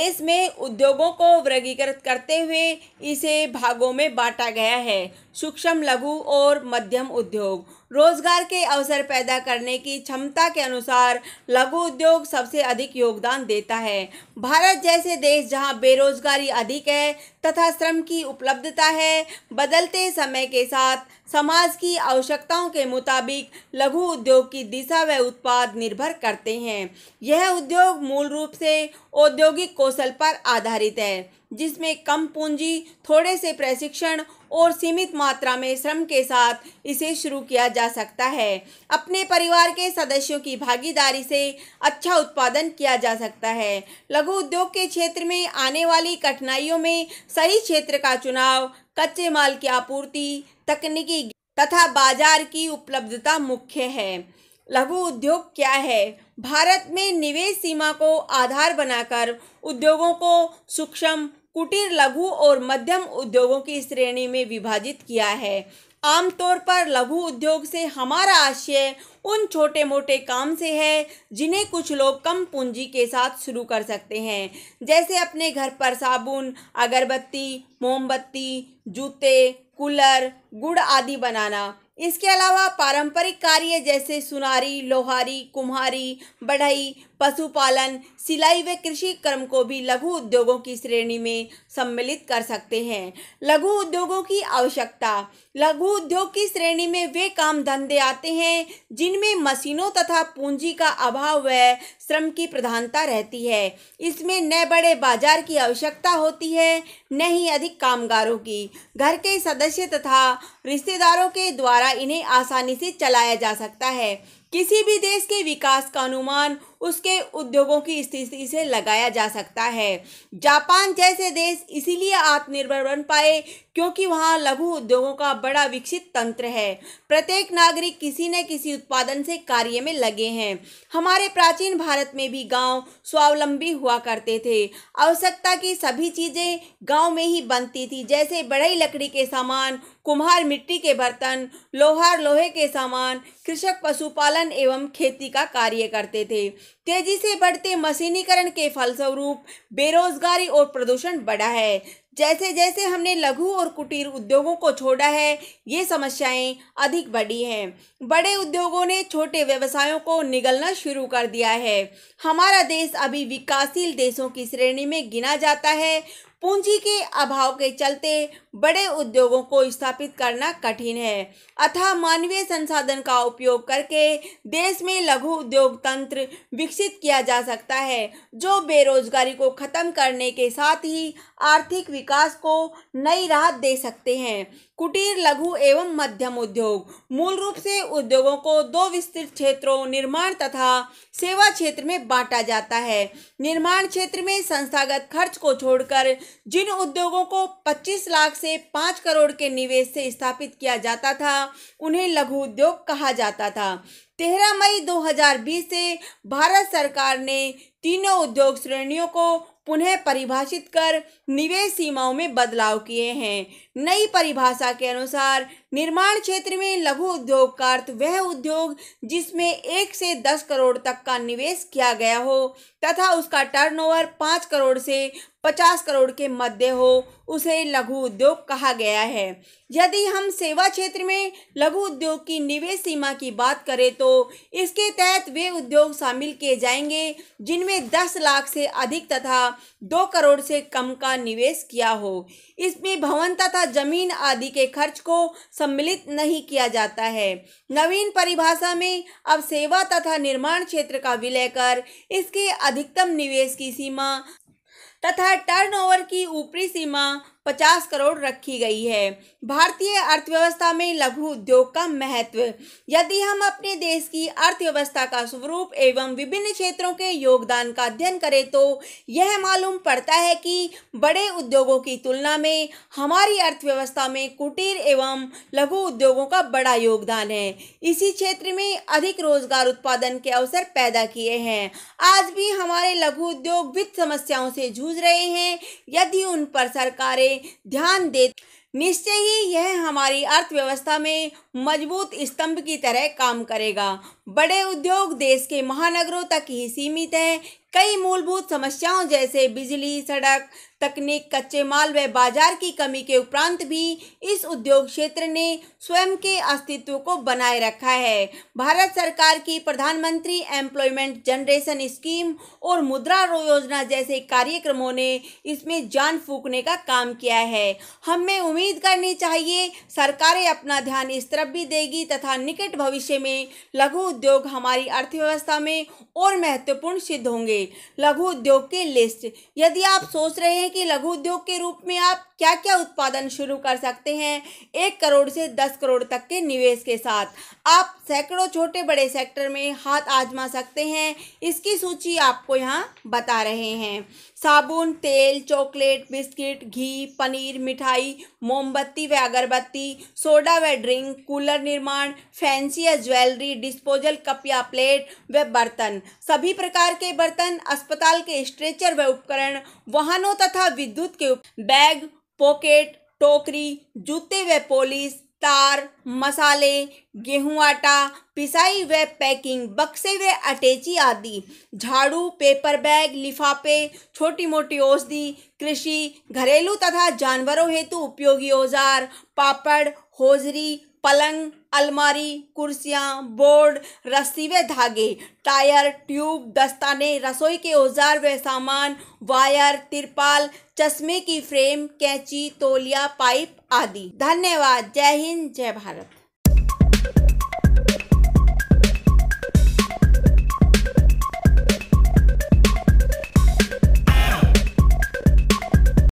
देश में उद्योगों को वर्गीकृत करते हुए इसे भागों में बांटा गया है। सूक्ष्म, लघु और मध्यम उद्योग रोजगार के अवसर पैदा करने की क्षमता के अनुसार लघु उद्योग सबसे अधिक योगदान देता है। भारत जैसे देश जहां बेरोजगारी अधिक है तथा श्रम की उपलब्धता है, बदलते समय के साथ समाज की आवश्यकताओं के मुताबिक लघु उद्योग की दिशा व उत्पाद निर्भर करते हैं। यह उद्योग मूल रूप से औद्योगिक कौशल पर आधारित है, जिसमें कम पूंजी, थोड़े से प्रशिक्षण और सीमित मात्रा में श्रम के साथ इसे शुरू किया जा सकता है। अपने परिवार के सदस्यों की भागीदारी से अच्छा उत्पादन किया जा सकता है। लघु उद्योग के क्षेत्र में आने वाली कठिनाइयों में सही क्षेत्र का चुनाव, कच्चे माल की आपूर्ति, तकनीकी तथा बाजार की उपलब्धता मुख्य है। लघु उद्योग क्या है? भारत में निवेश सीमा को आधार बनाकर उद्योगों को सूक्ष्म, कुटीर, लघु और मध्यम उद्योगों की श्रेणी में विभाजित किया है। आमतौर पर लघु उद्योग से हमारा आशय उन छोटे मोटे काम से है जिन्हें कुछ लोग कम पूंजी के साथ शुरू कर सकते हैं, जैसे अपने घर पर साबुन, अगरबत्ती, मोमबत्ती, जूते, कूलर, गुड़ आदि बनाना। इसके अलावा पारंपरिक कार्य जैसे सुनारी, लोहारी, कुम्हारी, बढ़ई, पशुपालन, सिलाई व कृषि कर्म को भी लघु उद्योगों की श्रेणी में सम्मिलित कर सकते हैं। लघु उद्योगों की आवश्यकता। लघु उद्योग की श्रेणी में वे काम धंधे आते हैं जिनमें मशीनों तथा पूंजी का अभाव व श्रम की प्रधानता रहती है। इसमें न बड़े बाजार की आवश्यकता होती है, न ही अधिक कामगारों की। घर के सदस्य तथा रिश्तेदारों के द्वारा इन्हें आसानी से चलाया जा सकता है। किसी भी देश के विकास का अनुमान उसके उद्योगों की स्थिति से लगाया जा सकता है। जापान जैसे देश इसीलिए आत्मनिर्भर बन पाए क्योंकि वहाँ लघु उद्योगों का बड़ा विकसित तंत्र है। प्रत्येक नागरिक किसी न किसी उत्पादन से कार्य में लगे हैं। हमारे प्राचीन भारत में भी गांव स्वावलंबी हुआ करते थे। आवश्यकता की सभी चीजें गांव में ही बनती थी, जैसे बढ़ई लकड़ी के सामान, कुम्हार मिट्टी के बर्तन, लोहार लोहे के सामान, कृषक पशुपालन एवं खेती का कार्य करते थे। तेजी से बढ़ते मशीनीकरण के फलस्वरूप बेरोजगारी और प्रदूषण बढ़ा है। जैसे जैसे हमने लघु और कुटीर उद्योगों को छोड़ा है, ये समस्याएं अधिक बढ़ी हैं। बड़े उद्योगों ने छोटे व्यवसायों को निगलना शुरू कर दिया है। हमारा देश अभी विकासशील देशों की श्रेणी में गिना जाता है। पूंजी के अभाव के चलते बड़े उद्योगों को स्थापित करना कठिन है। अतः मानवीय संसाधन का उपयोग करके देश में लघु उद्योग तंत्र विकसित किया जा सकता है, जो बेरोजगारी को खत्म करने के साथ ही आर्थिक विकास को नई राह दे सकते हैं। कुटीर, लघु एवं मध्यम उद्योग मूल रूप से उद्योगों को दो विस्तृत क्षेत्रों, निर्माण तथा सेवा क्षेत्र में बांटा जाता है। निर्माण क्षेत्र में संस्थागत खर्च को छोड़कर जिन उद्योगों को 25 लाख से 5 करोड़ के निवेश से स्थापित किया जाता था, उन्हें लघु उद्योग कहा जाता था। 13 मई 2020 से भारत सरकार ने तीनों उद्योग श्रेणियों को पुनः परिभाषित कर निवेश सीमाओं में बदलाव किए हैं। नई परिभाषा के अनुसार निर्माण क्षेत्र में लघु उद्योग का अर्थ वह उद्योग जिसमें 1 से 10 करोड़ तक का निवेश किया गया हो तथा उसका टर्नओवर 5 करोड़ से 50 करोड़ के मध्य हो, उसे लघु उद्योग कहा गया है। यदि हम सेवा क्षेत्र में लघु उद्योग की निवेश सीमा की बात करें तो इसके तहत वे उद्योग शामिल किए जाएंगे जिनमें 10 लाख से अधिक तथा 2 करोड़ से कम का निवेश किया हो। इसमें भवन तथा जमीन आदि के खर्च को सम्मिलित नहीं किया जाता है। नवीन परिभाषा में अब सेवा तथा निर्माण क्षेत्र का विलय कर इसके अधिकतम निवेश की सीमा तथा टर्नओवर की ऊपरी सीमा 50 करोड़ रखी गई है। भारतीय अर्थव्यवस्था में लघु उद्योग का महत्व। यदि हम अपने देश की अर्थव्यवस्था का स्वरूप एवं विभिन्न क्षेत्रों के योगदान का अध्ययन करें तो यह मालूम पड़ता है कि बड़े उद्योगों की तुलना में हमारी अर्थव्यवस्था में कुटीर एवं लघु उद्योगों का बड़ा योगदान है। इसी क्षेत्र में अधिक रोजगार उत्पादन के अवसर पैदा किए हैं। आज भी हमारे लघु उद्योग वित्त समस्याओं से जूझ रहे हैं। यदि उन पर सरकारें ध्यान दे निश्चय ही यह हमारी अर्थव्यवस्था में मजबूत स्तंभ की तरह काम करेगा। बड़े उद्योग देश के महानगरों तक ही सीमित हैं, कई मूलभूत समस्याओं जैसे बिजली, सड़क, तकनीक, कच्चे माल व बाजार की कमी के उपरांत भी इस उद्योग क्षेत्र ने स्वयं के अस्तित्व को बनाए रखा है। भारत सरकार की प्रधानमंत्री एम्प्लॉयमेंट जनरेशन स्कीम और मुद्रा योजना जैसे कार्यक्रमों ने इसमें जान फूंकने का काम किया है। हमें उम्मीद करनी चाहिए सरकारें अपना ध्यान इस तरफ भी देगी तथा निकट भविष्य में लघु उद्योग हमारी अर्थव्यवस्था में और महत्वपूर्ण सिद्ध होंगे। लघु उद्योग की लिस्ट। यदि आप सोच रहे हैं कि लघु उद्योग के रूप में आप क्या क्या उत्पादन शुरू कर सकते हैं, 1 करोड़ से 10 करोड़ तक के निवेश के साथ आप सैकड़ों छोटे बड़े सेक्टर में हाथ आजमा सकते हैं। इसकी सूची आपको यहाँ बता रहे हैं। साबुन, तेल, चॉकलेट, बिस्किट, घी, पनीर, मिठाई, मोमबत्ती व अगरबत्ती, सोडा व ड्रिंक, कूलर निर्माण, फैंसी या ज्वेलरी, डिस्पोजल कप या प्लेट व बर्तन, सभी प्रकार के बर्तन, अस्पताल के स्ट्रेचर व उपकरण, वाहनों तथा विद्युत के बैग, पॉकेट, टोकरी, जूते व पॉलिश, तार, मसाले, गेहूं आटा, पिसाई व पैकिंग, बक्से व अटैची आदि, झाड़ू, पेपर बैग, लिफाफे, छोटी मोटी औषधि, कृषि, घरेलू तथा जानवरों हेतु उपयोगी औजार, पापड़, होजरी, पलंग, अलमारी, कुर्सियां, बोर्ड, रस्सी व धागे, टायर, ट्यूब, दस्ताने, रसोई के औजार व सामान, वायर, तिरपाल, चश्मे की फ्रेम, कैंची, तौलिया, पाइप आदि। धन्यवाद। जय हिंद, जय भारत।